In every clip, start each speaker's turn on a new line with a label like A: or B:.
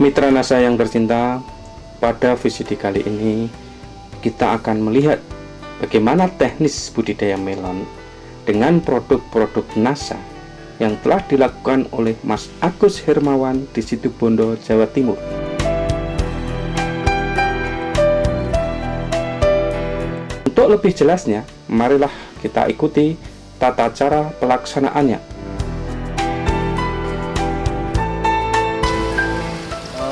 A: Mitra NASA yang tercinta, pada VCD kali ini kita akan melihat bagaimana teknis budidaya melon dengan produk-produk NASA yang telah dilakukan oleh Mas Agus Hermawan di Situbondo, Jawa Timur. Untuk lebih jelasnya, marilah kita ikuti tata cara pelaksanaannya.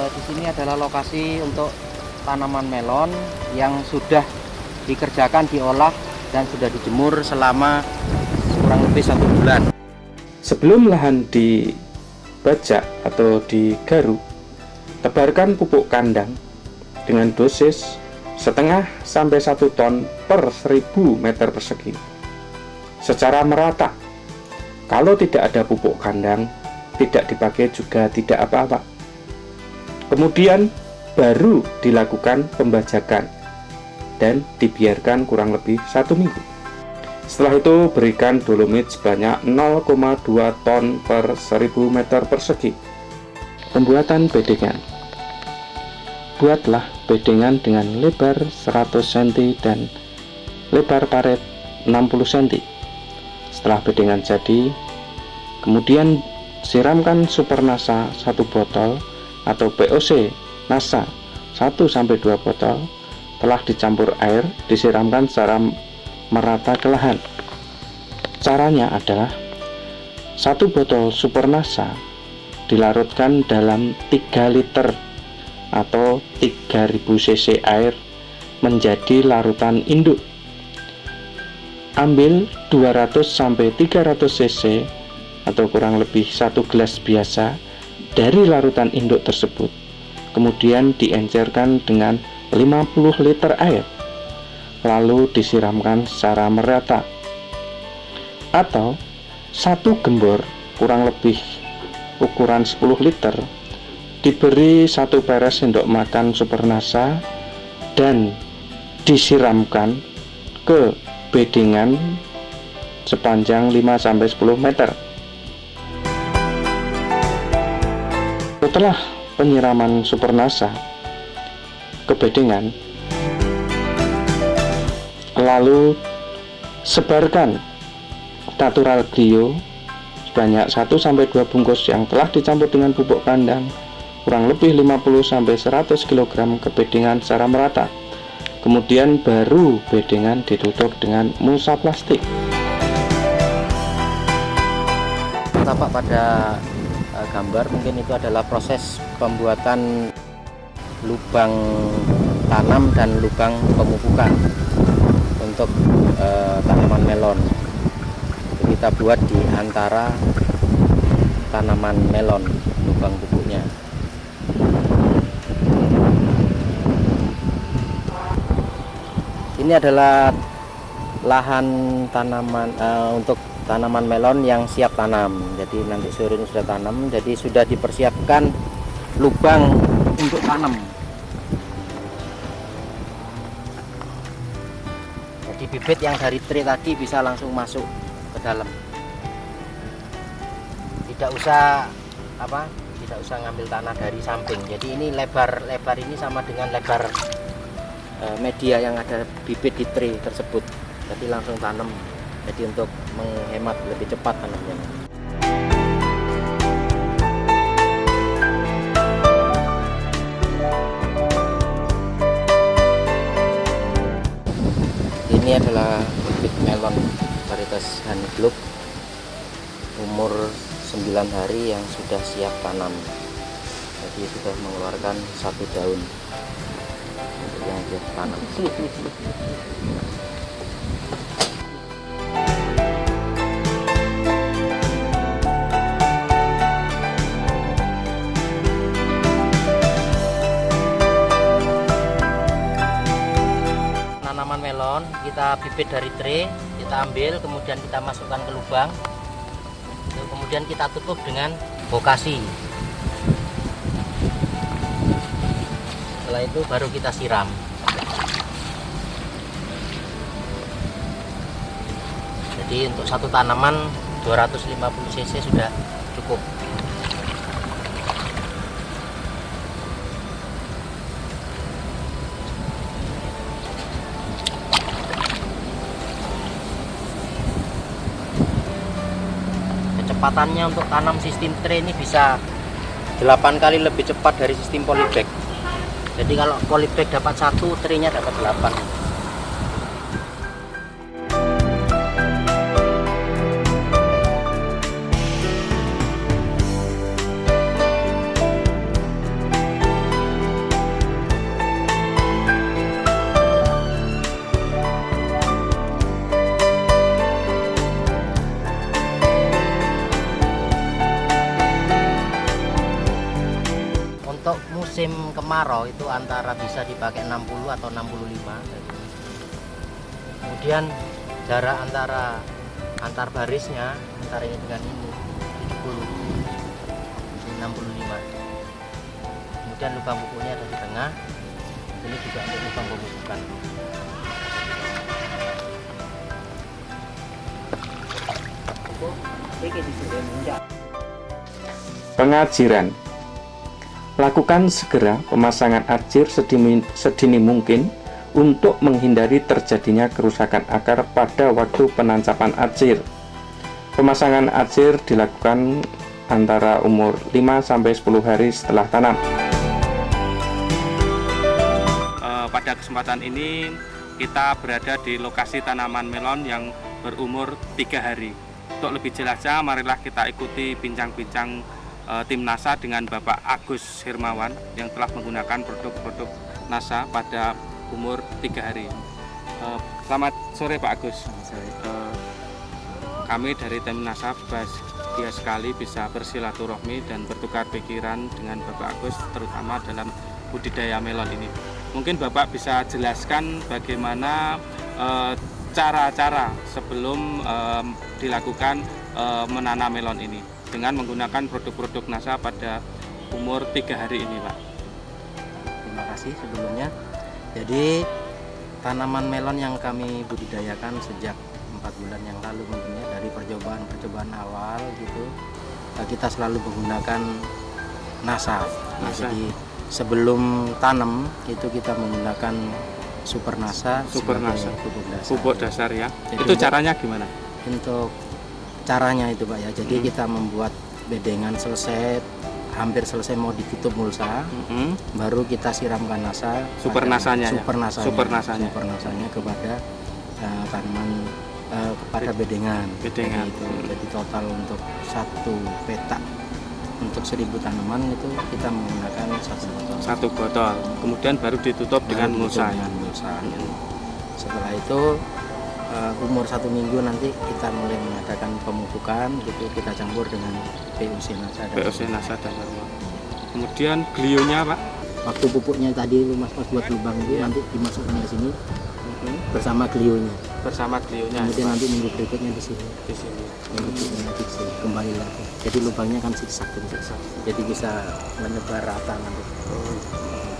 B: Di sini adalah lokasi untuk tanaman melon yang sudah dikerjakan, diolah, dan sudah dijemur selama kurang lebih 1 bulan.
A: Sebelum lahan dibajak atau digaruk, tebarkan pupuk kandang dengan dosis setengah sampai 1 ton per 1000 meter persegi secara merata. Kalau tidak ada pupuk kandang, tidak dipakai juga tidak apa-apa. Kemudian baru dilakukan pembajakan dan dibiarkan kurang lebih 1 minggu. Setelah itu berikan dolomit sebanyak 0,2 ton per 1000 meter persegi. Pembuatan bedengan. Buatlah bedengan dengan lebar 100 cm dan lebar paret 60 cm. Setelah bedengan jadi, kemudian siramkan Super NASA 1 botol atau POC NASA 1-2 botol. Telah dicampur air, disiramkan secara merata ke lahan. Caranya adalah 1 botol Super NASA dilarutkan dalam 3 liter atau 3000 cc air menjadi larutan induk. Ambil 200-300 cc atau kurang lebih 1 gelas biasa dari larutan induk tersebut, kemudian diencerkan dengan 50 liter air, lalu disiramkan secara merata. Atau 1 gembor kurang lebih ukuran 10 liter diberi 1 peres sendok makan Super NASA dan disiramkan ke bedengan sepanjang 5-10 meter. Setelah penyiraman Super NASA ke bedengan, lalu sebarkan natural glio sebanyak 1-2 bungkus yang telah dicampur dengan pupuk kandang kurang lebih 50-100 kg ke bedengan secara merata. Kemudian baru bedengan ditutup dengan mulsa plastik.
B: Tampak pada gambar mungkin itu adalah proses pembuatan lubang tanam dan lubang pemupukan untuk tanaman melon. Kita buat di antara tanaman melon lubang pupuknya. Ini adalah lahan tanaman untuk tanaman melon yang siap tanam. Jadi nanti sore ini sudah tanam, jadi sudah dipersiapkan lubang untuk tanam. Jadi bibit yang dari tray tadi bisa langsung masuk ke dalam. Tidak usah ngambil tanah dari samping. Jadi ini lebar ini sama dengan lebar media yang ada bibit di tray tersebut. Jadi langsung tanam. Jadi untuk menghemat lebih cepat tanamnya. Ini adalah bibit melon varietas Honeyglove umur 9 hari yang sudah siap tanam. Jadi sudah mengeluarkan 1 daun untuk yang siap tanam. Tanaman melon kita bibit dari tray, kita ambil, kemudian kita masukkan ke lubang, kemudian kita tutup dengan bokasi. Setelah itu baru kita siram. Jadi untuk satu tanaman 250 cc sudah cukup. kecepatannya untuk tanam sistem tray ini bisa 8 kali lebih cepat dari sistem polybag. Jadi kalau polybag dapat 1, traynya dapat 8. Untuk musim kemarau itu antara bisa dipakai 60 atau 65. Kemudian jarak antar barisnya antara ini dengan ini 70, ini 65. Kemudian lubang pupuknya ada di tengah. Ini juga untuk lubang pemupukan.
A: Pengajiran. Lakukan segera pemasangan ajir sedini mungkin untuk menghindari terjadinya kerusakan akar pada waktu penancapan ajir. Pemasangan ajir dilakukan antara umur 5-10 hari setelah tanam. Pada kesempatan ini kita berada di lokasi tanaman melon yang berumur 3 hari. Untuk lebih jelasnya, marilah kita ikuti bincang-bincang tim NASA dengan Bapak Agus Hermawan yang telah menggunakan produk-produk NASA pada umur 3 hari. Selamat sore Pak Agus. Kami dari tim NASA bahagia sekali bisa bersilaturahmi dan bertukar pikiran dengan Bapak Agus, terutama dalam budidaya melon ini. Mungkin Bapak bisa jelaskan bagaimana cara-cara sebelum dilakukan menanam melon ini dengan menggunakan produk-produk NASA pada umur 3 hari ini, Pak.
B: Terima kasih sebelumnya. Jadi tanaman melon yang kami budidayakan sejak 4 bulan yang lalu mungkin ya, dari percobaan awal gitu, kita selalu menggunakan NASA. Ya, jadi sebelum tanam itu kita menggunakan Super NASA,
A: pupuk dasar ya. Jadi, itu caranya gimana?
B: Untuk caranya itu Pak ya, jadi kita membuat bedengan hampir selesai mau ditutup mulsa, baru kita siramkan NASA,
A: super nasanya
B: kepada tanaman kepada bedengan. Itu. Jadi total untuk 1 petak untuk 1000 tanaman itu kita menggunakan
A: 1 botol. Kemudian baru ditutup dengan mulsa.
B: Setelah itu umur 1 minggu nanti kita mulai mengadakan pemupukan gitu, kita campur dengan POC NASA dasar.
A: Kemudian glionya Pak,
B: waktu pupuknya tadi Mas buat lubang itu nanti dimasukkan ke sini bersama glionya. Kemudian nanti minggu berikutnya di sini. Minggu berikutnya di sini kembali lagi. Jadi lubangnya kan zigzag. Jadi bisa menyebar rata nanti.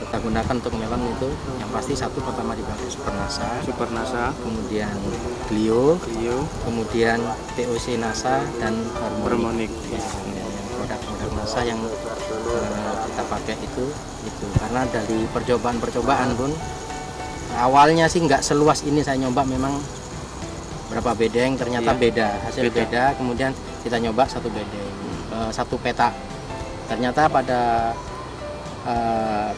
B: Kita gunakan untuk melon itu yang pasti satu pertama dipakai Super NASA, kemudian Glio, kemudian POC NASA dan Harmonic. Ya, produk-produk NASA yang kita pakai itu karena dari percobaan pun awalnya sih nggak seluas ini saya nyoba, memang berapa bedeng ternyata hasil beda. Kemudian kita nyoba 1 bedeng, 1 petak, ternyata pada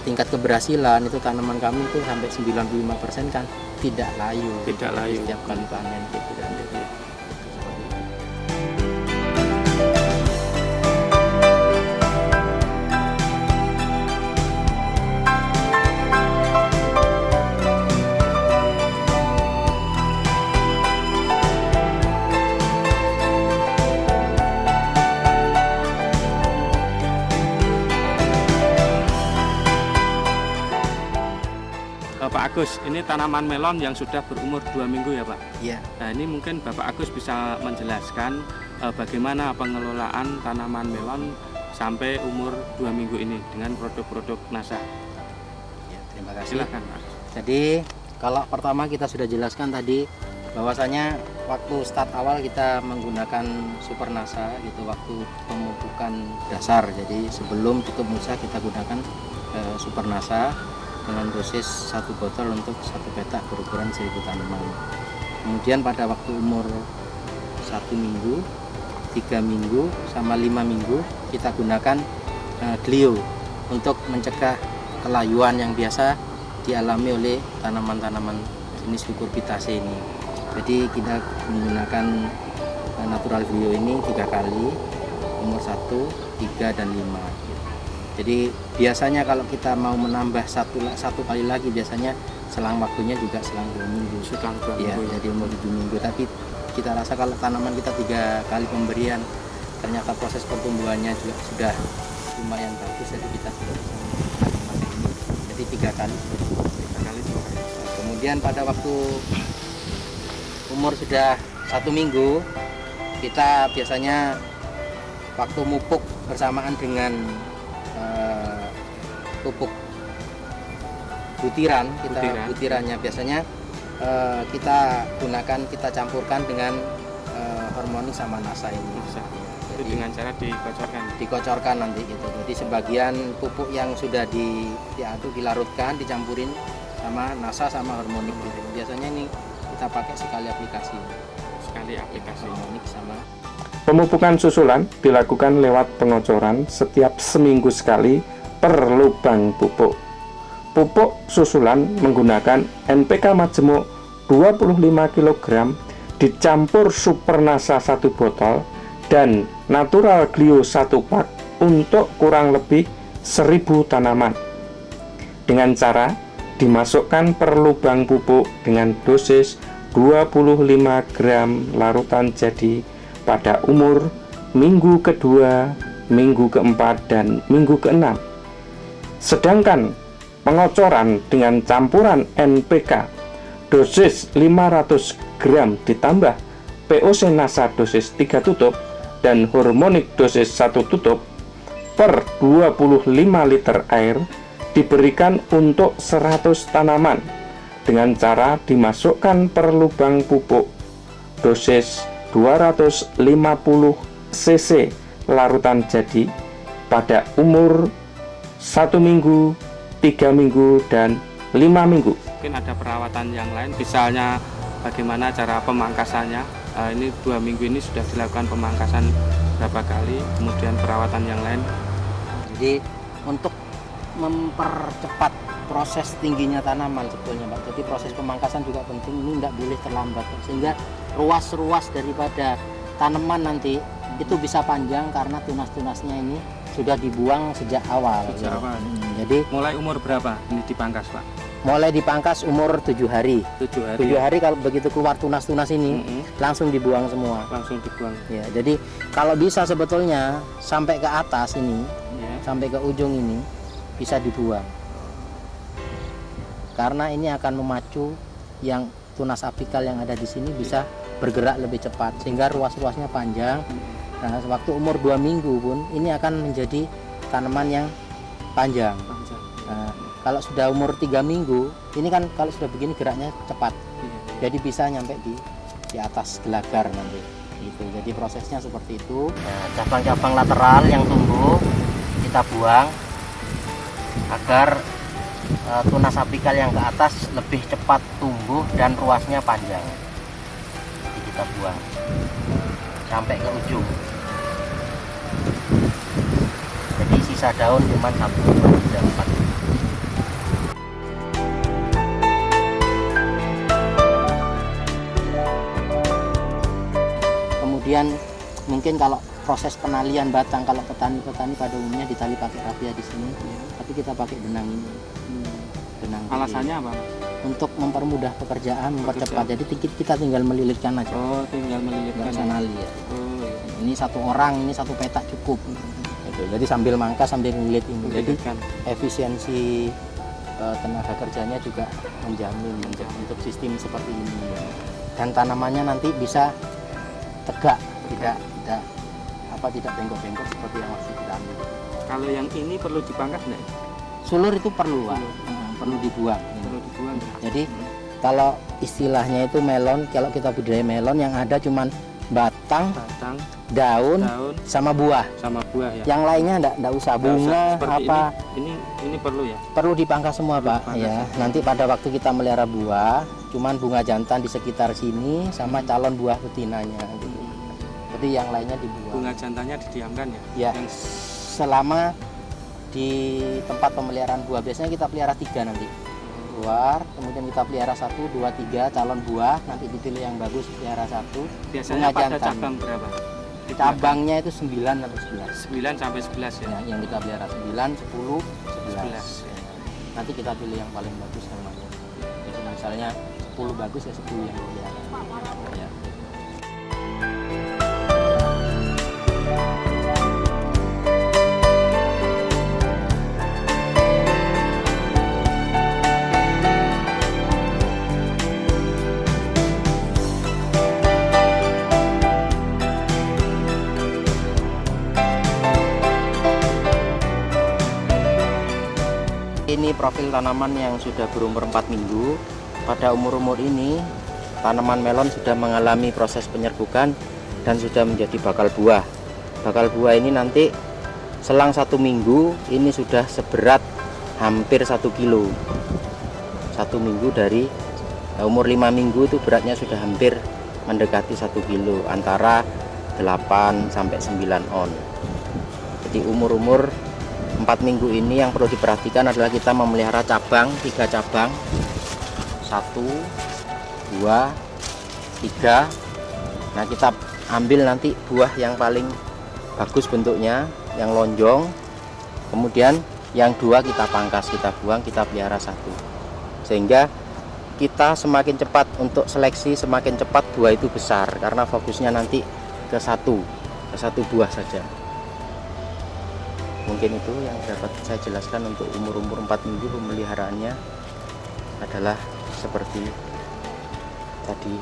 B: tingkat keberhasilan itu tanaman kami itu sampai 95% kan tidak layu setiap kali panen gitu.
A: Pak Agus, ini tanaman melon yang sudah berumur 2 minggu ya Pak?
B: Iya.
A: Nah ini mungkin Bapak Agus bisa menjelaskan bagaimana pengelolaan tanaman melon sampai umur 2 minggu ini dengan produk-produk NASA.
B: Ya, terima kasih.
A: Silakan Pak.
B: Jadi kalau pertama kita sudah jelaskan tadi bahwasanya waktu start awal kita menggunakan Super NASA gitu, waktu pemupukan dasar. Jadi sebelum tutup mulsa kita gunakan Super NASA dengan dosis 1 botol untuk 1 petak berukuran 1000 tanaman. Kemudian pada waktu umur 1 minggu 3 minggu sama 5 minggu kita gunakan Glio untuk mencegah kelayuan yang biasa dialami oleh tanaman-tanaman jenis Cucurbitaceae ini. Jadi kita menggunakan natural Glio ini 3 kali, umur 1, 3, dan 5. Jadi biasanya kalau kita mau menambah satu kali lagi, biasanya selang waktunya juga selang 2 minggu.
A: Selang 2
B: Ya,
A: minggu.
B: jadi umur 7 minggu. Tapi kita rasa kalau tanaman kita 3 kali pemberian, ternyata proses pertumbuhannya juga sudah lumayan bagus, jadi kita sudah bisa menggunakan ini. Jadi 3 kali.
A: 3 kali juga.
B: Kemudian pada waktu umur sudah 1 minggu, kita biasanya waktu mupuk bersamaan dengan pupuk butiran, butirannya biasanya kita campurkan dengan hormonik sama nasa ini.
A: Jadi dengan cara
B: dikocorkan nanti gitu. Jadi sebagian pupuk yang sudah diaduk, dilarutkan, dicampurin sama nasa sama hormonik gitu. Biasanya ini kita pakai sekali aplikasi hormonik sama.
A: Pemupukan susulan dilakukan lewat pengocoran setiap seminggu sekali per lubang pupuk. Pupuk susulan menggunakan NPK majemuk 25 kg dicampur Super Nasa 1 botol dan Natural Glio 1 pak untuk kurang lebih 1000 tanaman. Dengan cara dimasukkan per lubang pupuk dengan dosis 25 gram larutan jadi pada umur minggu kedua, minggu keempat, dan minggu keenam. Sedangkan pengocoran dengan campuran NPK dosis 500 gram ditambah POC Nasa dosis 3 tutup dan hormonik dosis 1 tutup per 25 liter air diberikan untuk 100 tanaman dengan cara dimasukkan per lubang pupuk dosis 250 cc larutan jadi pada umur 1 minggu, 3 minggu, dan 5 minggu. Mungkin ada perawatan yang lain, misalnya bagaimana cara pemangkasannya. Ini 2 minggu ini sudah dilakukan pemangkasan berapa kali, kemudian perawatan yang lain.
B: Jadi untuk mempercepat proses tingginya tanaman sebetulnya Pak. Jadi proses pemangkasan juga penting, ini tidak boleh terlambat sehingga ruas-ruas daripada tanaman nanti itu bisa panjang karena tunas-tunasnya ini sudah dibuang sejak awal. Jadi
A: mulai umur berapa ini dipangkas Pak?
B: Mulai dipangkas umur 7 hari. 7 hari kalau begitu keluar tunas-tunas ini langsung dibuang semua.
A: Langsung dibuang.
B: Ya, jadi kalau bisa sebetulnya sampai ke atas ini, sampai ke ujung ini bisa dibuang. Karena ini akan memacu yang tunas apikal yang ada di sini bisa bergerak lebih cepat sehingga ruas-ruasnya panjang. Nah, waktu umur 2 minggu pun ini akan menjadi tanaman yang panjang. Nah, kalau sudah umur 3 minggu, ini kan kalau sudah begini geraknya cepat. Jadi bisa nyampe di atas gelagar nanti. Gitu. Jadi prosesnya seperti itu. Nah, cabang-cabang lateral yang tumbuh kita buang agar tunas apikal yang ke atas lebih cepat tumbuh dan ruasnya panjang. Jadi kita buang sampai ke ujung. Jadi sisa daun cuma 1, 2, 3, 4. Kemudian mungkin kalau proses penalian batang, kalau petani-petani pada umumnya ditali pakai rafia di sini, tapi kita pakai benang ini. Benang
A: alasannya apa?
B: Untuk mempermudah pekerjaan, mempercepat. Jadi kita tinggal melilitkan aja.
A: Oh, tinggal melilitkan.
B: Nggak usah nali ya.
A: Oh, iya.
B: Ini 1 orang, ini 1 petak cukup. Gitu. Jadi sambil mangkas sambil ngelilit ini. Jadi efisiensi tenaga kerjanya juga menjamin untuk sistem seperti ini. Dan tanamannya nanti bisa tegak, tidak bengkok-bengkok seperti yang masih kita ambil.
A: Kalau yang ini perlu dipangkas nggak?
B: Sulur itu perlu, Pak. Perlu dibuang.
A: Perlu dibuang.
B: Jadi kalau istilahnya itu melon, kalau kita budidaya melon yang ada cuman batang, daun, sama buah.
A: Ya.
B: Yang lainnya enggak usah, bunga apa.
A: Ini perlu ya?
B: Perlu dipangkas semua, Pak. Ya. Nanti pada waktu kita melihara buah, cuman bunga jantan di sekitar sini sama calon buah betinanya. Gitu. Jadi yang lainnya dibuang.
A: Bunga jantannya didiamkan ya?
B: Ya, selama di tempat pemeliharaan buah biasanya kita pelihara 3 nanti. Keluar, kemudian kita pelihara 1, 2, 3 calon buah, nanti dipilih yang bagus pelihara 1.
A: Biasanya pada cabang berapa?
B: Cabangnya itu 9 atau 11.
A: 9 sampai 11 ya?
B: Yang kita pelihara 9, 10, 11. Nanti kita pilih yang paling bagus namanya. Jadi misalnya 10 bagus ya 10 yang pelihara. Ya. Ini profil tanaman yang sudah berumur 4 minggu. Pada umur-umur ini, tanaman melon sudah mengalami proses penyerbukan dan sudah menjadi bakal buah. Bakal buah ini nanti selang 1 minggu, ini sudah seberat hampir 1 kilo. 1 minggu dari umur 5 minggu itu beratnya sudah hampir mendekati 1 kilo, antara 8 sampai 9 on. Jadi umur-umur 4 minggu ini yang perlu diperhatikan adalah kita memelihara cabang, 3 cabang, 1, 2, 3. Nah, kita ambil nanti buah yang paling bagus bentuknya, yang lonjong. Kemudian yang 2 kita pangkas, kita buang, kita pelihara 1. Sehingga kita semakin cepat untuk seleksi, semakin cepat buah itu besar, karena fokusnya nanti ke satu buah saja. Mungkin itu yang dapat saya jelaskan untuk umur-umur 4 minggu pemeliharaannya adalah seperti tadi.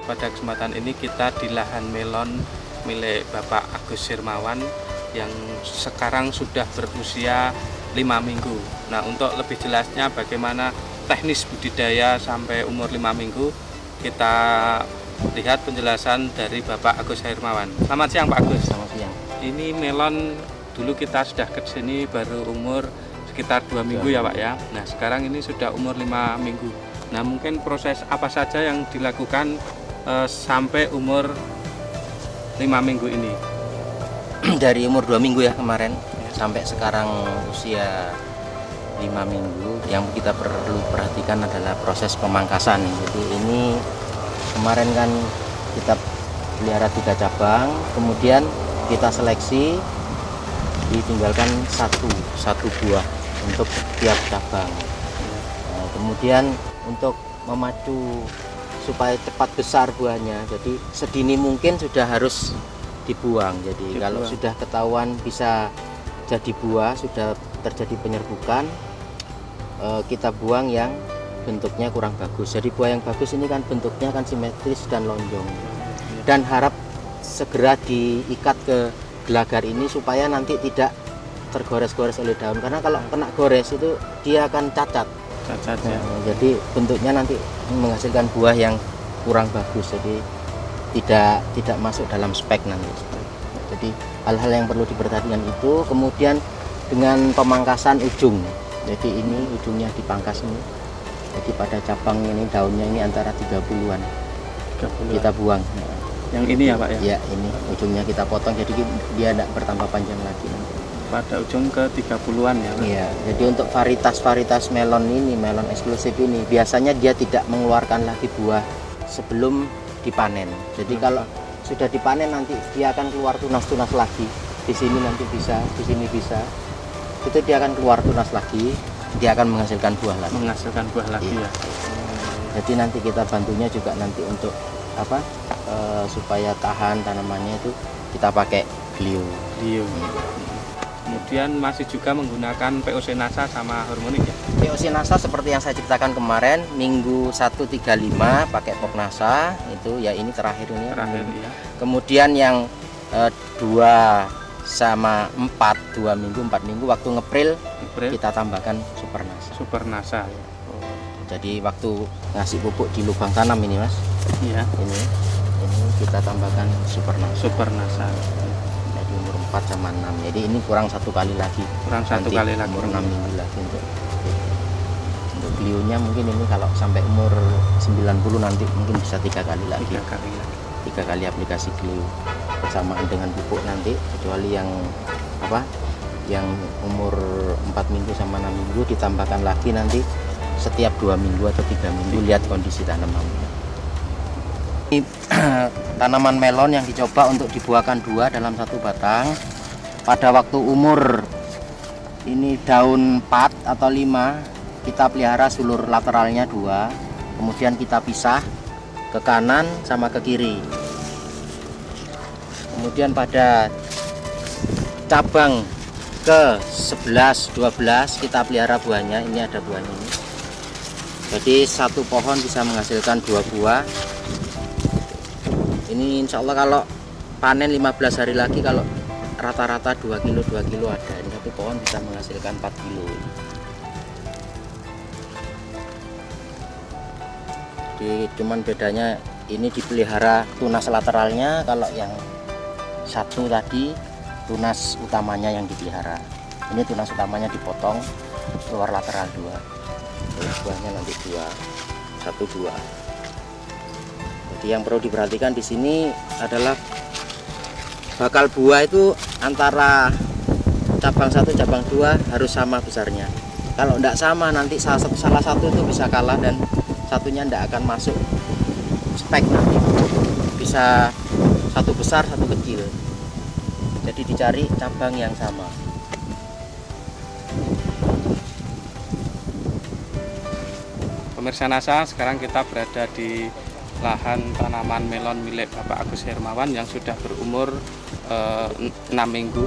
A: Pada kesempatan ini kita di lahan melon milik Bapak Agus Hirmawan yang sekarang sudah berusia 5 minggu. Nah, untuk lebih jelasnya bagaimana teknis budidaya sampai umur 5 minggu, kita lihat penjelasan dari Bapak Agus Hirmawan. Selamat siang Pak Agus.
B: Selamat siang.
A: Ini melon dulu kita sudah ke sini baru umur sekitar 2 minggu ya Pak ya. Nah, sekarang ini sudah umur 5 minggu. Nah, mungkin proses apa saja yang dilakukan sampai umur 5 minggu ini?
B: Dari umur 2 minggu ya kemarin sampai sekarang usia 5 minggu, yang kita perlu perhatikan adalah proses pemangkasan. Jadi ini kemarin kan kita pelihara 3 cabang, kemudian kita seleksi, ditinggalkan satu buah untuk tiap cabang. Nah, kemudian untuk memacu supaya cepat besar buahnya, jadi sedini mungkin sudah harus dibuang. Jadi kalau sudah ketahuan bisa jadi buah, sudah terjadi penyerbukan, kita buang yang bentuknya kurang bagus. Jadi buah yang bagus ini kan bentuknya kan simetris dan lonjong, dan harap segera diikat ke gelagar ini supaya nanti tidak tergores-gores oleh daun, karena kalau kena gores itu dia akan cacat ya. Jadi bentuknya nanti menghasilkan buah yang kurang bagus, jadi tidak masuk dalam spek nanti. Jadi hal-hal yang perlu diperhatikan itu. Kemudian dengan pemangkasan ujung, jadi ini ujungnya dipangkas ini. Jadi pada cabang ini daunnya ini antara 30-an kita buang.
A: Yang ini ya Pak ya?
B: Ya, ini ujungnya kita potong, jadi dia tidak bertambah panjang lagi nanti.
A: Pada ujung ke 30-an ya Pak?
B: Iya, jadi untuk varietas melon ini, melon eksklusif ini, biasanya dia tidak mengeluarkan lagi buah sebelum dipanen. Jadi kalau sudah dipanen nanti dia akan keluar tunas-tunas lagi. Di sini nanti bisa, di sini bisa. Itu dia akan keluar tunas lagi, dia akan menghasilkan buah lagi.
A: Menghasilkan buah lagi ya.
B: Jadi nanti kita bantunya juga nanti untuk supaya tahan tanamannya itu kita pakai glio.
A: Kemudian masih juga menggunakan POC NASA sama hormonik ya?
B: POC NASA seperti yang saya ceritakan kemarin, minggu 135 pakai pok NASA, itu ya ini terakhir ini.
A: Terakhir ya.
B: Kemudian yang 2 sama 4 minggu waktu ngepril kita tambahkan Supernasa.
A: Supernasa ya.
B: Jadi waktu ngasih pupuk di lubang tanam ini Mas,
A: Iya.
B: ini kita tambahkan Supernasa.
A: Supernasa.
B: Jadi umur 4 sama 6. Jadi ini kurang 1 kali lagi.
A: Kurang 1 kali lagi.
B: Umur 6 minggu lagi untuk glionya mungkin ini kalau sampai umur 90 nanti mungkin bisa 3 kali lagi.
A: 3 kali lagi.
B: 3 kali aplikasi glio bersamaan dengan pupuk nanti, kecuali yang yang umur 4 minggu sama 6 minggu ditambahkan lagi nanti setiap 2 minggu atau 3 minggu, lihat kondisi tanaman. Ini tanaman melon yang dicoba untuk dibuahkan 2 dalam 1 batang. Pada waktu umur ini daun 4 atau 5, kita pelihara sulur lateralnya 2, kemudian kita pisah ke kanan sama ke kiri. Kemudian pada cabang ke 11, 12 kita pelihara buahnya. Ini ada buahnya ini. Jadi 1 pohon bisa menghasilkan 2 buah. Ini insya Allah kalau panen 15 hari lagi, kalau rata-rata 2 kilo ada. Ini 1 pohon bisa menghasilkan 4 kilo. Jadi cuman bedanya ini dipelihara tunas lateralnya, kalau yang satu tadi tunas utamanya yang dipelihara. Ini tunas utamanya dipotong, keluar lateral 2. Buahnya nanti 1, 2. Jadi yang perlu diperhatikan di sini adalah bakal buah itu antara cabang 1 cabang 2 harus sama besarnya. Kalau tidak sama nanti salah satu itu bisa kalah dan satunya tidak akan masuk spek, nanti bisa 1 besar 1 kecil. Jadi dicari cabang yang sama.
A: Pemirsa NASA, sekarang kita berada di lahan tanaman melon milik Bapak Agus Hermawan yang sudah berumur 6 minggu.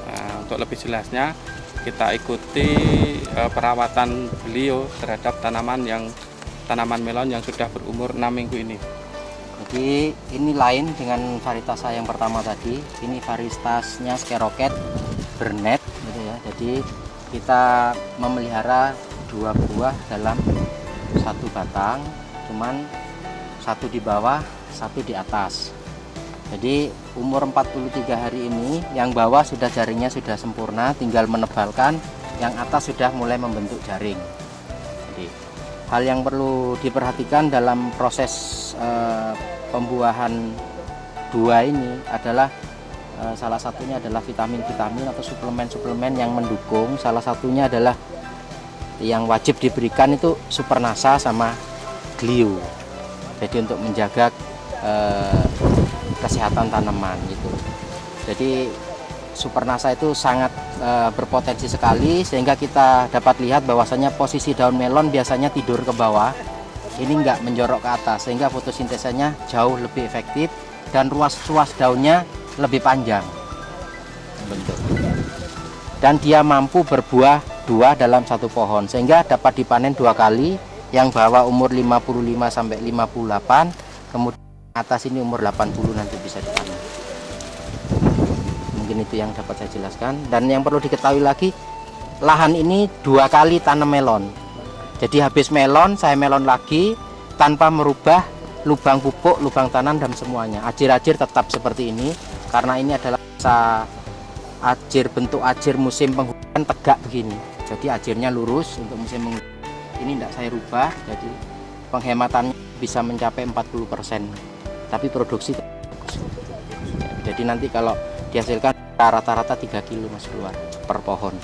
A: Nah, untuk lebih jelasnya kita ikuti perawatan beliau terhadap tanaman melon yang sudah berumur 6 minggu ini.
B: Jadi ini lain dengan varietas saya yang pertama tadi. Ini varietasnya Skeroket Bernet gitu ya. Jadi kita memelihara 2 buah dalam 1 batang, cuman 1 di bawah, 1 di atas. Jadi umur 43 hari ini yang bawah sudah jaringnya sudah sempurna, tinggal menebalkan, yang atas sudah mulai membentuk jaring. Jadi hal yang perlu diperhatikan dalam proses pembuahan 2 ini adalah salah satunya adalah vitamin-vitamin atau suplemen-suplemen yang mendukung. Salah satunya adalah yang wajib diberikan itu Supernasa sama Glio. Jadi untuk menjaga kesehatan tanaman gitu. Jadi Supernasa itu sangat berpotensi sekali, sehingga kita dapat lihat bahwasanya posisi daun melon biasanya tidur ke bawah. Ini enggak menjorok ke atas, sehingga fotosintesanya jauh lebih efektif dan ruas-ruas daunnya lebih panjang bentuk. Dan dia mampu berbuah 2 dalam 1 pohon, sehingga dapat dipanen 2 kali. Yang bawah umur 55 sampai 58, kemudian atas ini umur 80 nanti bisa dipanen. Mungkin itu yang dapat saya jelaskan. Dan yang perlu diketahui lagi, lahan ini 2 kali tanam melon. Jadi habis melon, saya melon lagi tanpa merubah lubang pupuk, lubang tanam dan semuanya. Ajir-ajir tetap seperti ini karena ini adalah bentuk ajir musim penghujan tegak begini. Jadi ajirnya lurus untuk musim penghujan. Ini tidak saya rubah, jadi penghematannya bisa mencapai 40%. Tapi produksi bagus. Jadi nanti kalau dihasilkan rata-rata 3 kilo Mas keluar per pohon.